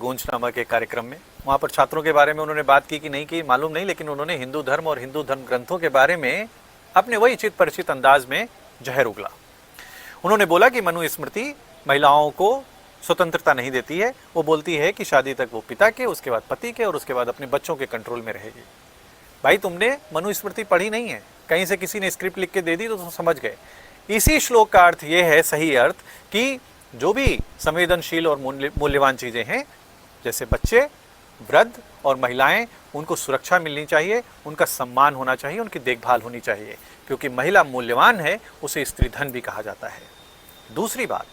गूंज नामक एक कार्यक्रम में। वहाँ पर छात्रों के बारे में उन्होंने बात की कि नहीं की मालूम नहीं, लेकिन उन्होंने हिंदू धर्म और हिंदू धर्म ग्रंथों के बारे में अपने वही चित परिचित अंदाज में जहर उगला। उन्होंने बोला कि मनुस्मृति महिलाओं को स्वतंत्रता नहीं देती है, वो बोलती है कि शादी तक वो पिता के, उसके बाद पति के और उसके बाद अपने बच्चों के कंट्रोल में रहेगी। भाई तुमने मनुस्मृति पढ़ी नहीं है, कहीं से किसी ने स्क्रिप्ट लिख के दे दी तो तुम समझ गए। इसी श्लोक का अर्थ ये है, सही अर्थ, कि जो भी संवेदनशील और मूल्यवान चीजें हैं, जैसे बच्चे, वृद्ध और महिलाएं, उनको सुरक्षा मिलनी चाहिए, उनका सम्मान होना चाहिए, उनकी देखभाल होनी चाहिए, क्योंकि महिला मूल्यवान है, उसे स्त्री धन भी कहा जाता है। दूसरी बात,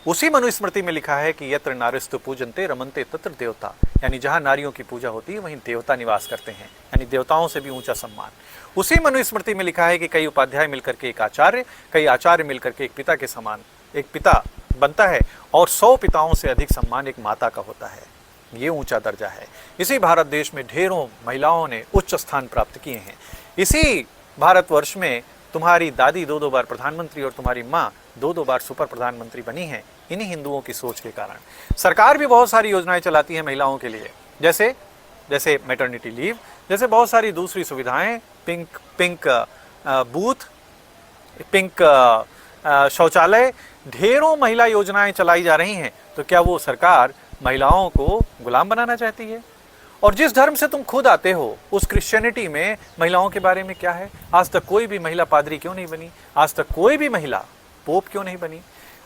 उसी मनुस्मृति में लिखा है कि यत्र नारीस्तु पूजन्ते रमन्ते तत्र देवता, यानी जहां नारियों की पूजा होती है वहीं देवता निवास करते हैं, यानी देवताओं से भी ऊंचा सम्मान। उसी मनुस्मृति में लिखा है कि कई उपाध्याय मिलकर के एक आचार्य, कई आचार्य मिलकर के एक पिता के समान एक पिता बनता है, और 100 पिताओं से अधिक सम्मान एक माता का होता है। ये ऊंचा दर्जा है। इसी भारत देश में ढेरों महिलाओं ने उच्च स्थान प्राप्त किए हैं। इसी भारतवर्ष में तुम्हारी दादी 2-2 बार प्रधानमंत्री और तुम्हारी माँ 2-2 बार सुपर प्रधानमंत्री बनी है, इन्हीं हिंदुओं की सोच के कारण। सरकार भी बहुत सारी योजनाएं चलाती है महिलाओं के लिए, जैसे मैटरनिटी लीव, जैसे बहुत सारी दूसरी सुविधाएं, पिंक बूथ, पिंक शौचालय, ढेरों महिला योजनाएं चलाई जा रही हैं। तो क्या वो सरकार महिलाओं को गुलाम बनाना चाहती है? और जिस धर्म से तुम खुद आते हो, उस क्रिश्चियनिटी में महिलाओं के बारे में क्या है? आज तक कोई भी महिला पादरी क्यों नहीं बनी? आज तक कोई भी महिला पोप क्यों नहीं बनी?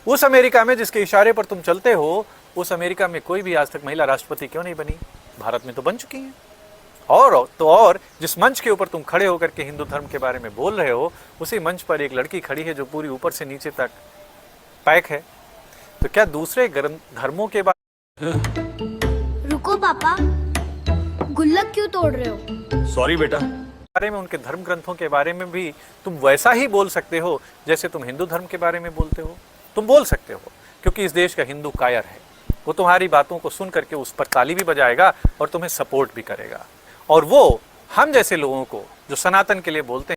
उस अमेरिका में जिसके इशारे पर तुम चलते हो, उस अमेरिका में कोई भी आज तक महिला राष्ट्रपति क्यों नहीं बनी? भारत में तो बन चुकी हैं। और जिस मंच के ऊपर तुम खड़े होकर के हिंदू धर्म के बारे में बोल रहे हो, उसी मंच पर एक लड़की खड़ी है जो पूरी ऊपर से नीचे तक पैक है। तो क्या दूसरे धर्मों के रुको पापा, गुल्लक क्यों तोड़ रहे हो? सॉरी बेटा। बारे में, उनके धर्म ग्रंथों के बारे में भी तुम वैसा ही बोल सकते हो जैसे तुम हिंदू धर्म के बारे में बोलते हो। तुम बोल सकते हो, क्योंकि इस देश का हिंदू कायर है। वो तुम्हारी बातों को सुन करके उस पर ताली भी बजाएगा और तुम्हें सपोर्ट भी करेगा। और वो हम जैसे लोगों को जो सनातन के लिए बोलते हैं